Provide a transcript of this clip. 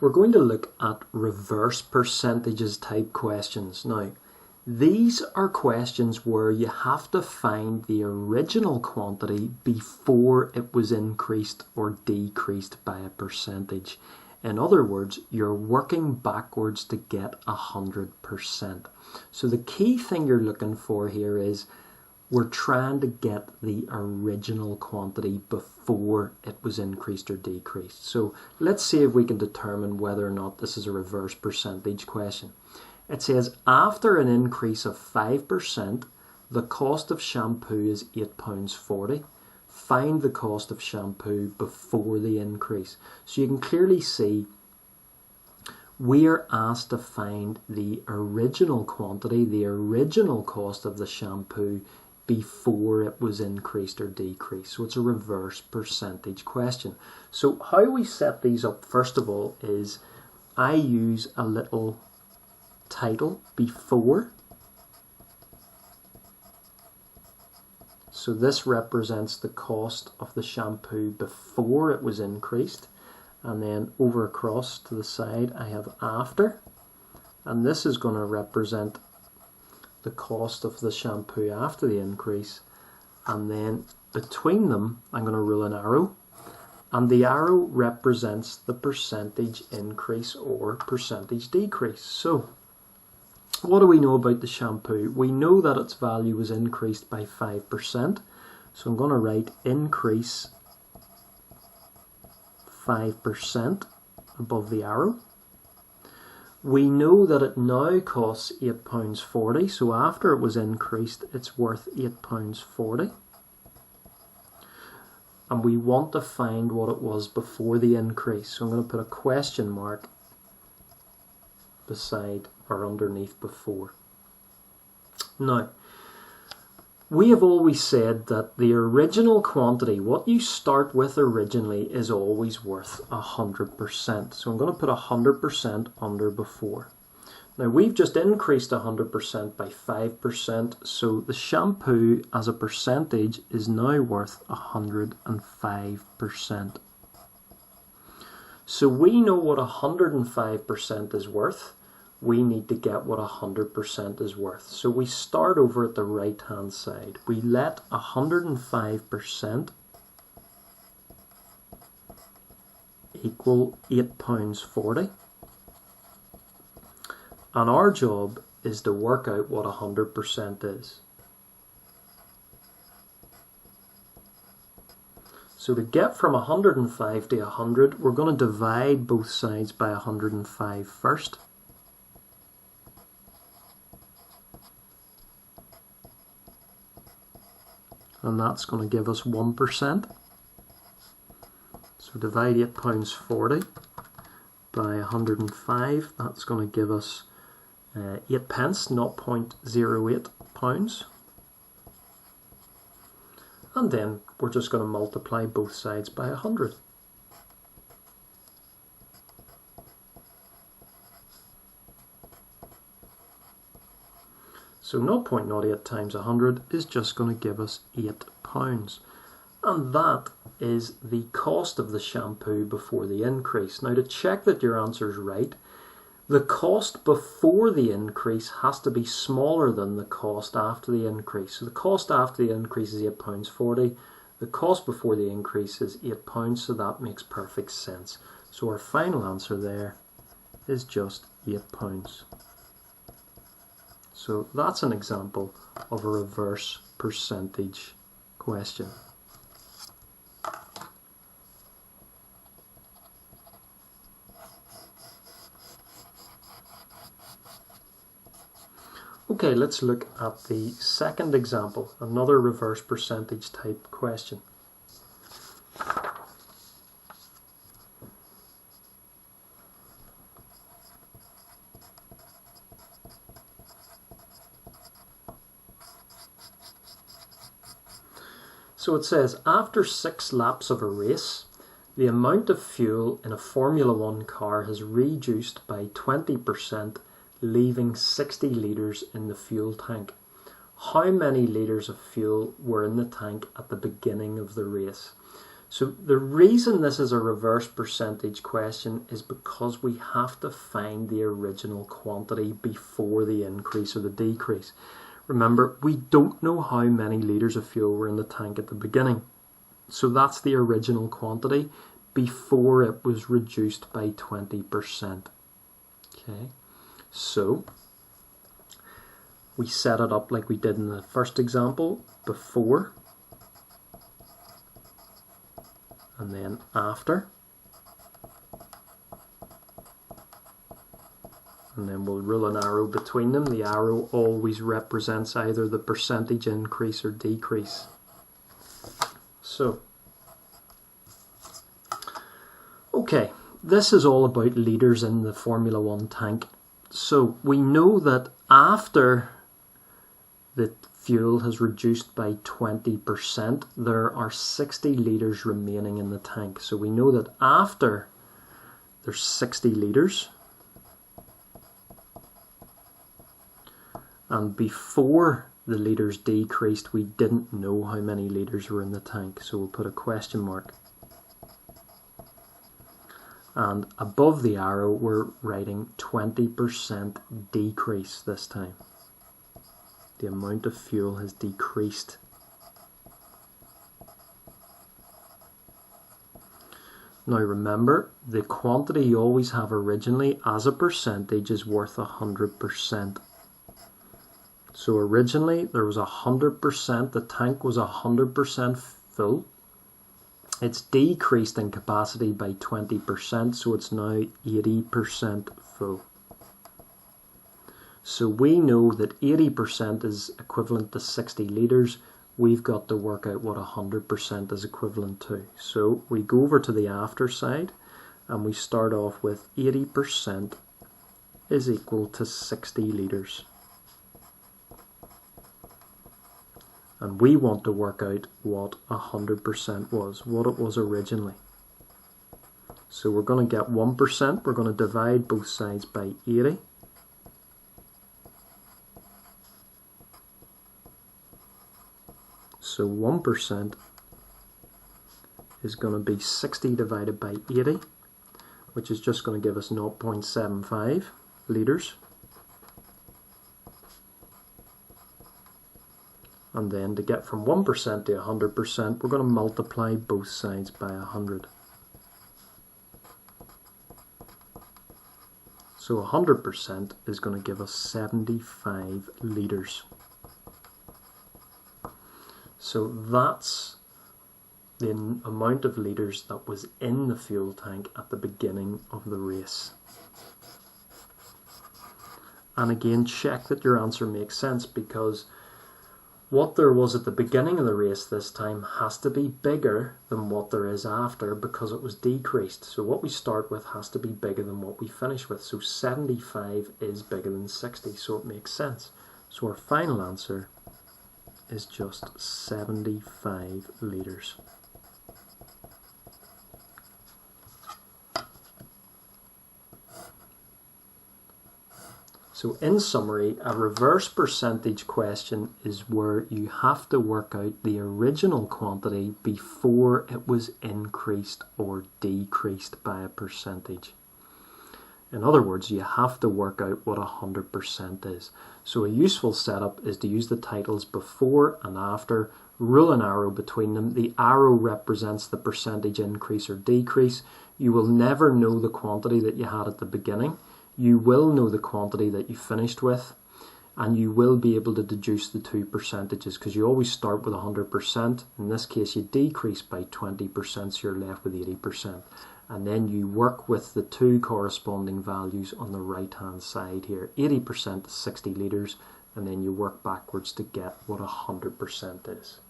we're going to look at reverse percentages type questions. Now, these are questions where you have to find the original quantity before it was increased or decreased by a percentage. In other words, you're working backwards to get 100%. So the key thing you're looking for here is we're trying to get the original quantity before it was increased or decreased. So let's see if we can determine whether or not this is a reverse percentage question. It says after an increase of 5%, the cost of shampoo is £8.40. Find the cost of shampoo before the increase. So you can clearly see we are asked to find the original quantity, the original cost of the shampoo before it was increased or decreased. So it's a reverse percentage question. So how we set these up, first of all, is I use a little title before. So this represents the cost of the shampoo before it was increased. And then over across to the side I have after. And this is going to represent the cost of the shampoo after the increase, and then between them I'm going to rule an arrow, and the arrow represents the percentage increase or percentage decrease. So what do we know about the shampoo? We know that its value was increased by 5%, so I'm going to write increase 5% above the arrow. We know that it now costs £8.40, so after it was increased, it's worth £8.40. And we want to find what it was before the increase. So I'm going to put a question mark beside or underneath before. Now, we have always said that the original quantity, what you start with originally, is always worth 100%. So I'm going to put 100% under before. Now we've just increased 100% by 5%, so the shampoo as a percentage is now worth 105%. So we know what 105% is worth. We need to get what 100% is worth. So we start over at the right hand side. We let 105% equal £8.40. And our job is to work out what 100% is. So to get from 105 to 100, we're going to divide both sides by 105 first. And that's going to give us 1%. So divide £8.40 by 105, that's going to give us 8 pence, 0.08 pounds. And then we're just going to multiply both sides by 100. So 0.08 times 100 is just going to give us £8. And that is the cost of the shampoo before the increase. Now to check that your answer is right, the cost before the increase has to be smaller than the cost after the increase. So the cost after the increase is £8.40. The cost before the increase is £8, so that makes perfect sense. So our final answer there is just £8. So that's an example of a reverse percentage question. Okay, let's look at the second example, another reverse percentage type question. So it says, after 6 laps of a race, the amount of fuel in a Formula 1 car has reduced by 20%, leaving 60 litres in the fuel tank. How many litres of fuel were in the tank at the beginning of the race? So the reason this is a reverse percentage question is because we have to find the original quantity before the increase or the decrease. Remember, we don't know how many litres of fuel were in the tank at the beginning. So that's the original quantity before it was reduced by 20%. Okay, so we set it up like we did in the first example, before and then after, and then we'll rule an arrow between them. The arrow always represents either the percentage increase or decrease. So, okay, this is all about litres in the Formula 1 tank. So we know that after the fuel has reduced by 20%, there are 60 litres remaining in the tank. So we know that after there's 60 litres, and before the litres decreased, we didn't know how many litres were in the tank. So we'll put a question mark. And above the arrow, we're writing 20% decrease this time. The amount of fuel has decreased. Now remember, the quantity you always have originally as a percentage is worth 100%. So originally there was 100%, the tank was 100% full. It's decreased in capacity by 20%, so it's now 80% full. So we know that 80% is equivalent to 60 litres. We've got to work out what 100% is equivalent to. So we go over to the after side and we start off with 80% is equal to 60 litres. And we want to work out what 100% was, what it was originally. So we're going to get 1%, we're going to divide both sides by 80. So 1% is going to be 60 divided by 80, which is just going to give us 0.75 litres. And then to get from 1% to 100%, we're going to multiply both sides by 100. So 100% is going to give us 75 litres. So that's the amount of litres that was in the fuel tank at the beginning of the race. And again, check that your answer makes sense, because what there was at the beginning of the race this time has to be bigger than what there is after, because it was decreased. So what we start with has to be bigger than what we finish with. So 75 is bigger than 60, so it makes sense. So our final answer is just 75 litres. So in summary, a reverse percentage question is where you have to work out the original quantity before it was increased or decreased by a percentage. In other words, you have to work out what 100% is. So a useful setup is to use the titles before and after, rule an arrow between them. The arrow represents the percentage increase or decrease. You will never know the quantity that you had at the beginning. You will know the quantity that you finished with, and you will be able to deduce the two percentages, because you always start with 100%. In this case, you decrease by 20%, so you're left with 80%. And then you work with the two corresponding values on the right hand side here. 80% is 60 litres, and then you work backwards to get what 100% is.